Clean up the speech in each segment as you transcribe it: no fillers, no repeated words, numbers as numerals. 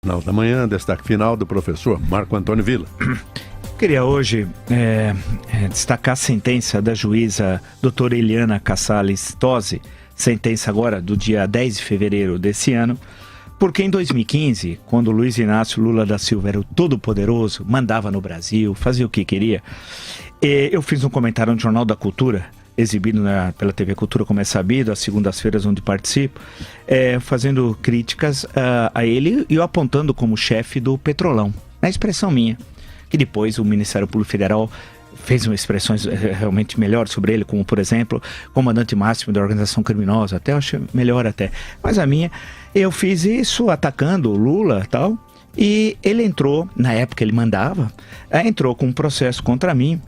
Jornal da Manhã, destaque final do professor Marco Antônio Villa. Queria hoje destacar a sentença da juíza doutora Eliana Cassales Tosi, sentença agora do dia 10 de fevereiro desse ano, porque em 2015, quando Luiz Inácio Lula da Silva era o todo-poderoso, mandava no Brasil, fazia o que queria, eu fiz um comentário no Jornal da Cultura, exibido pela TV Cultura, como é sabido, às segundas-feiras onde participo, fazendo críticas a ele e o apontando como chefe do Petrolão, na expressão minha, que depois o Ministério Público Federal fez umas expressões realmente melhores sobre ele, como, por exemplo, comandante máximo da organização criminosa, até eu acho melhor até. Mas a minha, eu fiz isso atacando o Lula e tal, e ele entrou, na época ele mandava, entrou com um processo contra mim,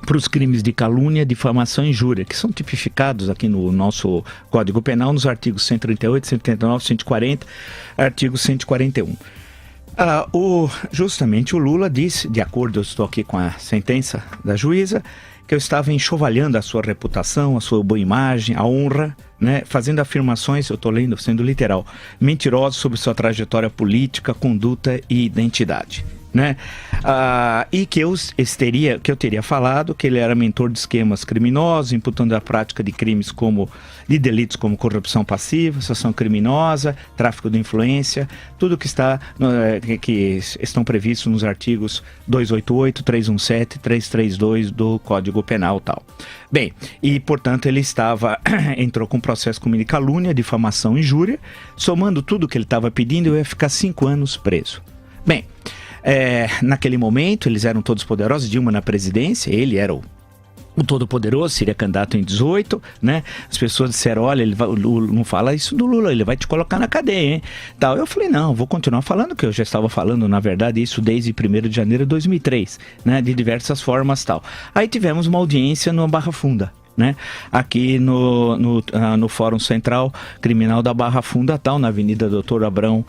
para os crimes de calúnia, difamação e injúria, que são tipificados aqui no nosso Código Penal, nos artigos 138, 139, 140, artigo 141. Justamente o Lula disse, de acordo, eu estou aqui com a sentença da juíza, que eu estava enxovalhando a sua reputação, a sua boa imagem, a honra, né, fazendo afirmações, eu estou lendo, sendo literal, mentirosas sobre sua trajetória política, conduta e identidade. Né? E que eu teria falado que ele era mentor de esquemas criminosos, imputando a prática de crimes de delitos como corrupção passiva, associação criminosa, tráfico de influência, tudo que estão previstos nos artigos 288, 317, 332 do Código Penal tal. Bem, e portanto ele entrou com processo de calúnia, difamação e injúria, somando tudo que ele estava pedindo, eu ia ficar 5 anos preso. Bem, naquele momento eles eram todos poderosos, Dilma na presidência, ele era o todo-poderoso, seria candidato em 18, né? As pessoas disseram, olha, não fala isso do Lula, ele vai te colocar na cadeia, hein? Tal. Eu falei, não, vou continuar falando, que eu já estava falando, na verdade, isso desde 1º de janeiro de 2003, né? De diversas formas, tal. Aí tivemos uma audiência no Barra Funda, né? Aqui no Fórum Central Criminal da Barra Funda, tal, na Avenida Doutor Abrão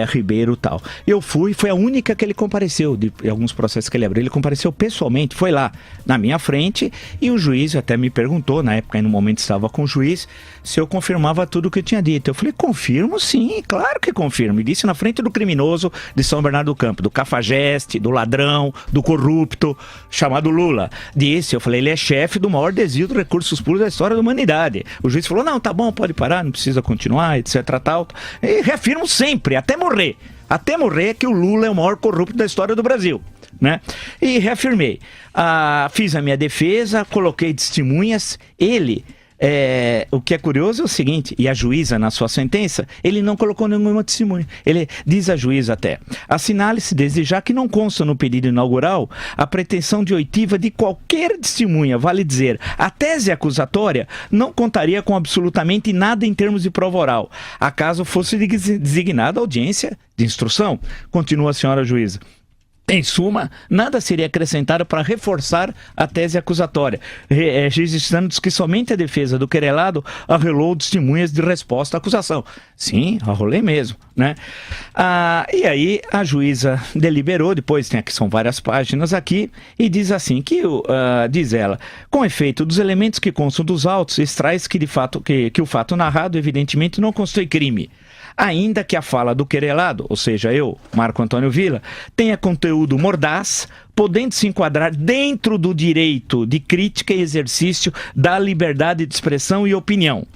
Ribeiro, tal. Eu foi a única que ele compareceu, de alguns processos que ele abriu, ele compareceu pessoalmente, foi lá na minha frente, e o juiz até me perguntou, na época, no momento estava com o juiz, se eu confirmava tudo o que eu tinha dito. Eu falei, confirmo sim, claro que confirmo, e disse na frente do criminoso de São Bernardo do Campo, do cafajeste, do ladrão, do corrupto, chamado Lula. Disse, eu falei, ele é chefe do maior desvio do recursos públicos da história da humanidade. O juiz falou, não, tá bom, pode parar, não precisa continuar, etc, tal. E reafirmo sempre, até morrer que o Lula é o maior corrupto da história do Brasil, né? E reafirmei. Fiz a minha defesa, coloquei testemunhas, o que é curioso é o seguinte, e a juíza na sua sentença, ele não colocou nenhuma testemunha. Ele diz a juíza até, assinale-se desde já que não consta no pedido inaugural a pretensão de oitiva de qualquer testemunha, vale dizer, a tese acusatória não contaria com absolutamente nada em termos de prova oral, acaso fosse designada audiência de instrução. Continua a senhora juíza. Em suma, nada seria acrescentado para reforçar a tese acusatória, registrando que somente a defesa do querelado arrolou testemunhas de resposta à acusação. Sim, arrolei mesmo, né? E aí a juíza deliberou, depois são várias páginas aqui, e diz assim, diz ela, com efeito dos elementos que constam dos autos, extrai-se que o fato narrado evidentemente não constitui crime. Ainda que a fala do querelado, ou seja, eu, Marco Antônio Villa, tenha conteúdo mordaz, podendo se enquadrar dentro do direito de crítica e exercício da liberdade de expressão e opinião.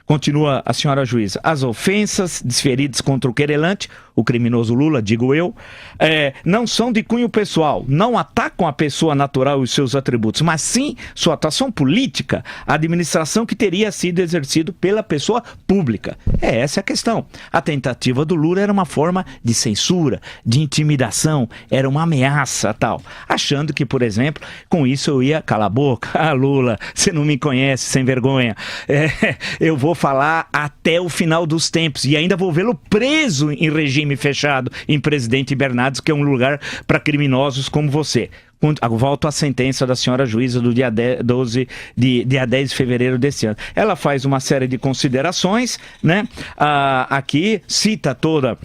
Continua a senhora juíza, as ofensas desferidas contra o querelante, o criminoso Lula, digo eu, não são de cunho pessoal, não atacam a pessoa natural e os seus atributos, mas sim sua atuação política, a administração que teria sido exercida pela pessoa pública. Essa a questão. A tentativa do Lula era uma forma de censura, de intimidação, era uma ameaça, tal. Achando que, por exemplo, com isso eu ia calar a boca. Lula, você não me conhece, sem vergonha. Eu vou falar até o final dos tempos e ainda vou vê-lo preso em regime fechado em Presidente Bernardes, que é um lugar para criminosos como você. Volto à sentença da senhora juíza do dia 10 de fevereiro desse ano. Ela faz uma série de considerações, né? Aqui cita toda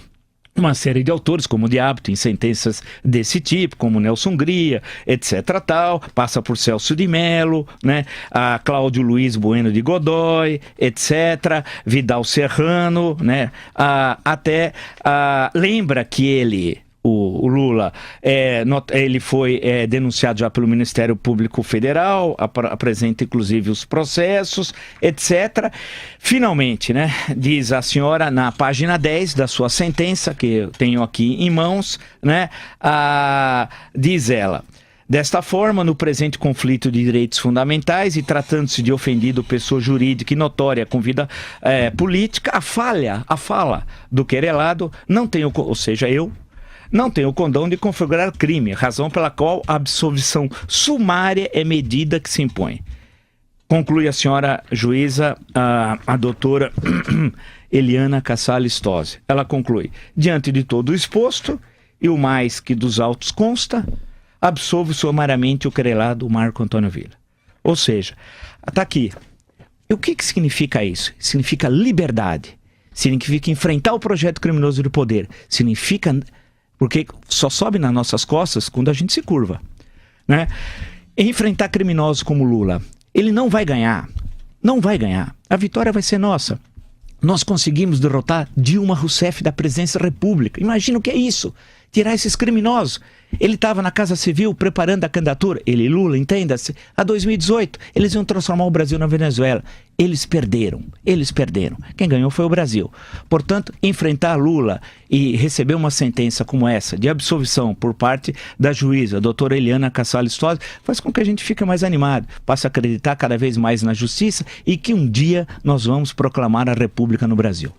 uma série de autores, como de hábito, em sentenças desse tipo, como Nelson Hungria, etc. tal, passa por Celso de Mello, né? A Cláudio Luiz Bueno de Godoy, etc. Vidal Serrano, né? Lembra que ele... O Lula, ele foi denunciado já pelo Ministério Público Federal, apresenta inclusive os processos, etc. Finalmente, né, diz a senhora na página 10 da sua sentença, que eu tenho aqui em mãos, né, diz ela: desta forma, no presente conflito de direitos fundamentais e tratando-se de ofendido pessoa jurídica e notória com vida política, a fala do querelado não tem, ou seja, eu, não tem o condão de configurar crime, razão pela qual a absolvição sumária é medida que se impõe. Conclui a senhora juíza, a doutora Eliana Casale Tosi. Ela conclui: diante de todo o exposto e o mais que dos autos consta, absolve sumariamente o querelado Marco Antônio Villa. Ou seja, está aqui. E o que significa isso? Significa liberdade. Significa enfrentar o projeto criminoso do poder. Significa... porque só sobe nas nossas costas quando a gente se curva, né? Enfrentar criminosos como Lula, ele não vai ganhar, a vitória vai ser nossa. Nós conseguimos derrotar Dilma Rousseff da presidência da República. Imagina o que é isso, tirar esses criminosos. Ele estava na Casa Civil preparando a candidatura, ele e Lula, entenda-se, a 2018, eles iam transformar o Brasil na Venezuela. Eles perderam. Quem ganhou foi o Brasil. Portanto, enfrentar Lula e receber uma sentença como essa, de absolvição por parte da juíza, a doutora Eliana Casale Tosi, faz com que a gente fique mais animado, passe a acreditar cada vez mais na justiça e que um dia nós vamos proclamar a República no Brasil.